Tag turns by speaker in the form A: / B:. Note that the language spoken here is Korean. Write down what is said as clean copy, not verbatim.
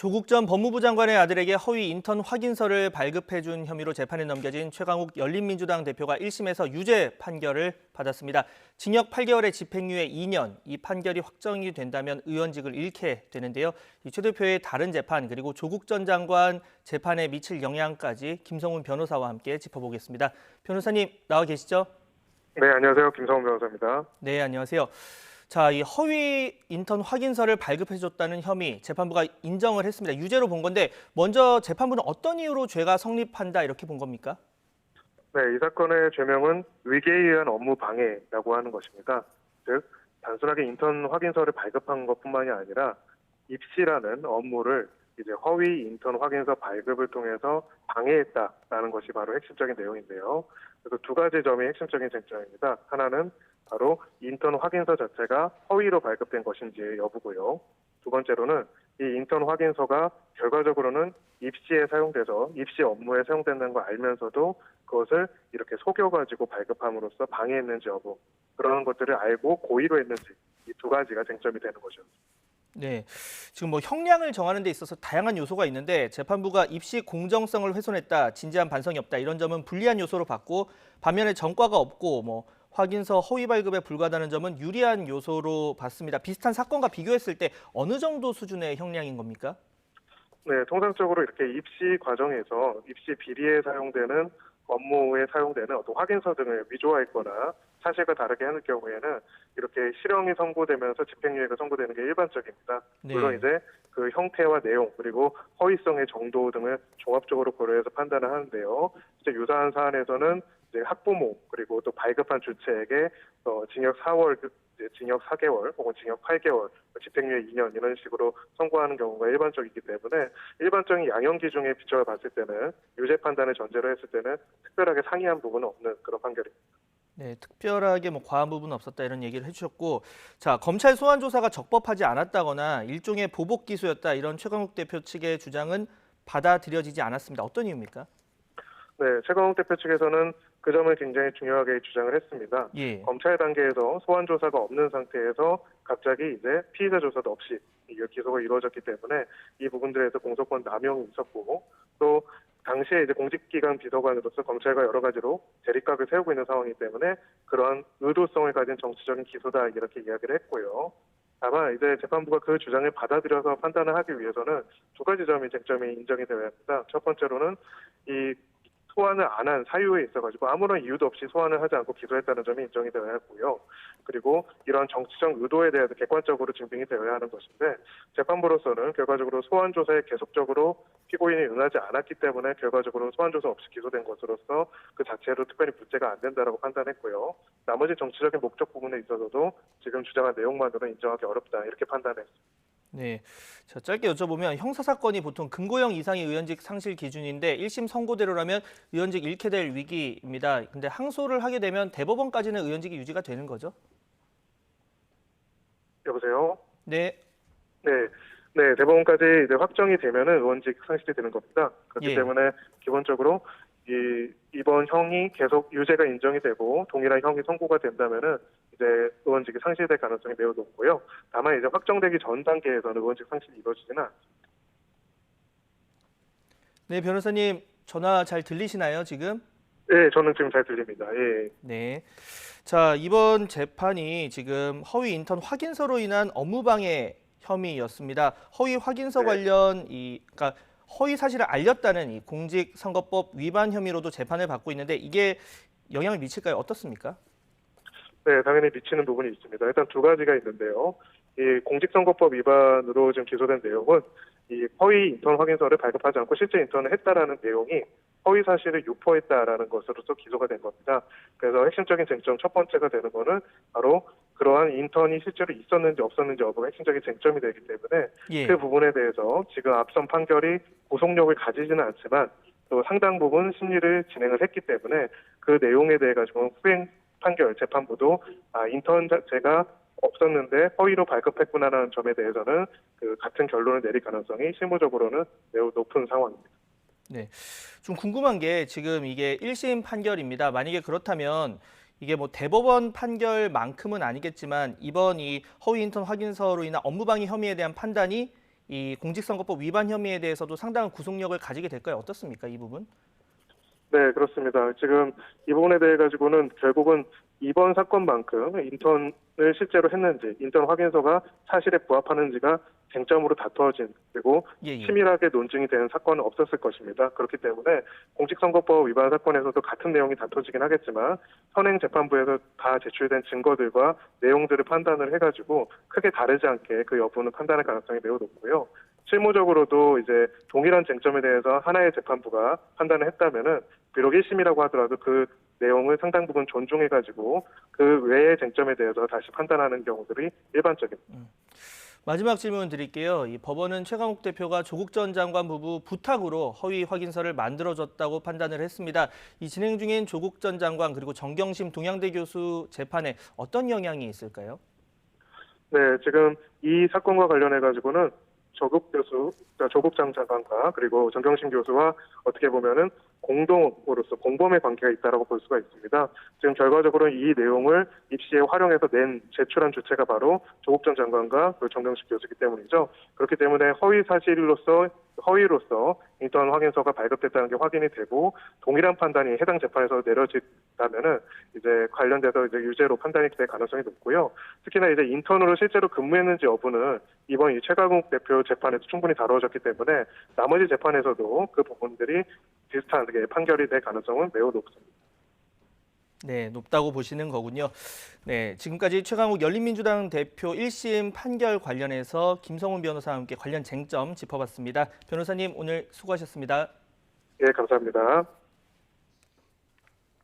A: 조국 전 법무부 장관의 아들에게 허위 인턴 확인서를 발급해준 혐의로 재판에 넘겨진 최강욱 열린민주당 대표가 1심에서 유죄 판결을 받았습니다. 징역 8개월에 집행유예 2년, 이 판결이 확정이 된다면 의원직을 잃게 되는데요. 최 대표의 다른 재판 그리고 조국 전 장관 재판에 미칠 영향까지 김성훈 변호사와 함께 짚어보겠습니다. 변호사님 나와 계시죠?
B: 네, 안녕하세요. 김성훈 변호사입니다.
A: 네, 안녕하세요. 자, 이 허위 인턴 확인서를 발급해줬다는 혐의 재판부가 인정을 했습니다. 유죄로 본 건데 먼저 재판부는 어떤 이유로 죄가 성립한다 이렇게 본 겁니까?
B: 네, 이 사건의 죄명은 위계에 의한 업무 방해라고 하는 것입니다. 즉, 단순하게 인턴 확인서를 발급한 것뿐만이 아니라 입시라는 업무를 이제 허위 인턴 확인서 발급을 통해서 방해했다라는 것이 바로 핵심적인 내용인데요. 그래서 두 가지 점이 핵심적인 쟁점입니다. 하나는 바로 인턴 확인서 자체가 허위로 발급된 것인지의 여부고요. 두 번째로는 이 인턴 확인서가 결과적으로는 입시에 사용돼서 입시 업무에 사용된다는 걸 알면서도 그것을 이렇게 속여가지고 발급함으로써 방해했는지 여부, 그런 것들을 알고 고의로 했는지, 이 두 가지가 쟁점이 되는 거죠.
A: 네, 지금 뭐 형량을 정하는 데 있어서 다양한 요소가 있는데 재판부가 입시 공정성을 훼손했다, 진지한 반성이 없다 이런 점은 불리한 요소로 봤고 반면에 전과가 없고 뭐 확인서 허위 발급에 불과하다는 점은 유리한 요소로 봤습니다. 비슷한 사건과 비교했을 때 어느 정도 수준의 형량인 겁니까?
B: 네, 통상적으로 이렇게 입시 과정에서 입시 비리에 사용되는 업무에 사용되는 어떤 확인서 등을 위조화했거나 사실과 다르게 하는 경우에는 이렇게 실형이 선고되면서 집행유예가 선고되는 게 일반적입니다.
A: 네.
B: 물론 이제 그 형태와 내용 그리고 허위성의 정도 등을 종합적으로 고려해서 판단을 하는데요. 이제 유사한 사안에서는 이제 학부모 그리고 또 발급한 주체에게 징역 4월 징역 4개월 혹은 징역 8개월, 집행유예 2년 이런 식으로 선고하는 경우가 일반적이기 때문에 일반적인 양형 기준에 비춰 봤을 때는 유죄 판단을 전제로 했을 때는 특별하게 상이한 부분은 없는 그런 판결입니다.
A: 네, 특별하게 뭐 과한 부분은 없었다 이런 얘기를 해주셨고, 자 검찰 소환 조사가 적법하지 않았다거나 일종의 보복 기소였다 이런 최강욱 대표 측의 주장은 받아들여지지 않았습니다. 어떤 이유입니까?
B: 네, 최강욱 대표 측에서는 그 점을 굉장히 중요하게 주장을 했습니다.
A: 예.
B: 검찰 단계에서 소환 조사가 없는 상태에서 갑자기 이제 피의자 조사도 없이 기소가 이루어졌기 때문에 이 부분들에서 공소권 남용이 있었고 또 당시에 이제 공직기관 비서관으로서 검찰과 여러 가지로 대립각을 세우고 있는 상황이기 때문에 그러한 의도성을 가진 정치적인 기소다 이렇게 이야기를 했고요. 다만 이제 재판부가 그 주장을 받아들여서 판단을 하기 위해서는 두 가지 점이 쟁점이 인정이 되어야 합니다. 첫 번째로는 이 소환을 안 한 사유에 있어가지고 아무런 이유도 없이 소환을 하지 않고 기소했다는 점이 인정이 되어야 하고요. 그리고 이러한 정치적 의도에 대해서 객관적으로 증빙이 되어야 하는 것인데 재판부로서는 결과적으로 소환 조사에 계속적으로 피고인이 응하지 않았기 때문에 결과적으로 소환 조사 없이 기소된 것으로서 그 자체로 특별히 문제가 안 된다라고 판단했고요. 나머지 정치적인 목적 부분에 있어서도 지금 주장한 내용만으로는 인정하기 어렵다 이렇게 판단했습니다.
A: 네, 자, 짧게 여쭤보면 형사사건이 보통 금고형 이상의 의원직 상실 기준인데 1심 선고대로라면 의원직 잃게 될 위기입니다. 근데 항소를 하게 되면 대법원까지는 의원직이 유지가 되는 거죠?
B: 여보세요?
A: 네.
B: 네. 네, 대법원까지 이제 확정이 되면은 의원직 상실이 되는 겁니다. 그렇기
A: 예.
B: 때문에 기본적으로 이번 형이 계속 유죄가 인정이 되고 동일한 형이 선고가 된다면은 이제 의원직이 상실될 가능성이 매우 높고요. 다만 이제 확정되기 전 단계에서는 의원직 상실이 이루어지지는 않습니다.
A: 네, 변호사님 전화 잘 들리시나요, 지금?
B: 네, 저는 지금 잘 들립니다. 예.
A: 네. 자, 이번 재판이 지금 허위 인턴 확인서로 인한 업무방해 혐의였습니다. 허위 확인서
B: 네.
A: 관련 그러니까 허위 사실을 알렸다는 이 공직선거법 위반 혐의로도 재판을 받고 있는데 이게 영향을 미칠까요? 어떻습니까?
B: 네, 당연히 미치는 부분이 있습니다. 일단 두 가지가 있는데요. 이 공직선거법 위반으로 지금 기소된 내용은 이 허위 인턴 확인서를 발급하지 않고 실제 인턴을 했다라는 내용이 허위 사실을 유포했다라는 것으로서 기소가 된 겁니다. 그래서 핵심적인 쟁점 첫 번째가 되는 거는 바로 그러한 인턴이 실제로 있었는지 없었는지 여부가 핵심적인 쟁점이 되기 때문에
A: 예.
B: 그 부분에 대해서 지금 앞선 판결이 구속력을 가지지는 않지만 또 상당 부분 심리를 진행을 했기 때문에 그 내용에 대해 가지고 후행 판결 재판부도 인턴 자체가 없었는데 허위로 발급했구나라는 점에 대해서는 그 같은 결론을 내릴 가능성이 실무적으로는 매우 높은 상황입니다.
A: 네. 좀 궁금한 게 지금 이게 1심 판결입니다. 만약에 그렇다면 이게 뭐 대법원 판결만큼은 아니겠지만 이번 이 허위 인턴 확인서로 인한 업무방해 혐의에 대한 판단이 이 공직선거법 위반 혐의에 대해서도 상당한 구속력을 가지게 될까요? 어떻습니까, 이 부분?
B: 네, 그렇습니다. 지금 이 부분에 대해 가지고는 결국은 이번 사건만큼 인턴을 실제로 했는지, 인턴 확인서가 사실에 부합하는지가 쟁점으로 다투어진, 그리고
A: 예.
B: 치밀하게 논증이 되는 사건은 없었을 것입니다. 그렇기 때문에 공직선거법 위반 사건에서도 같은 내용이 다투지긴 하겠지만 선행재판부에서 다 제출된 증거들과 내용들을 판단을 해가지고 크게 다르지 않게 그 여부는 판단할 가능성이 매우 높고요. 실무적으로도 이제 동일한 쟁점에 대해서 하나의 재판부가 판단을 했다면은 비록 1심이라고 하더라도 그 내용을 상당 부분 존중해가지고 그 외의 쟁점에 대해서 다시 판단하는 경우들이 일반적입니다.
A: 마지막 질문 드릴게요. 이 법원은 최강욱 대표가 조국 전 장관 부부 부탁으로 허위 확인서를 만들어줬다고 판단을 했습니다. 이 진행 중인 조국 전 장관 그리고 정경심 동양대 교수 재판에 어떤 영향이 있을까요?
B: 네, 지금 이 사건과 관련해 가지고는 조국 교수, 그러니까 조국 장 장관과 그리고 정경심 교수와 어떻게 보면은 공동으로서 공범의 관계가 있다라고 볼 수가 있습니다. 지금 결과적으로 이 내용을 입시에 활용해서 제출한 주체가 바로 조국 전 장관과 그 정경심 교수이기 때문이죠. 그렇기 때문에 허위로서 인턴 확인서가 발급됐다는 게 확인이 되고 동일한 판단이 해당 재판에서 내려진다면은 이제 관련돼서 이제 유죄로 판단이 될 가능성이 높고요. 특히나 이제 인턴으로 실제로 근무했는지 여부는 이번 이 최강욱 대표 재판에서 충분히 다루어졌기 때문에 나머지 재판에서도 그 부분들이 비슷하게 판결이 될 가능성은 매우 높습니다.
A: 네, 높다고 보시는 거군요. 네, 지금까지 최강욱 열린민주당 대표 1심 판결 관련해서 김성훈 변호사와 함께 관련 쟁점 짚어봤습니다. 변호사님 오늘 수고하셨습니다.
B: 예, 감사합니다.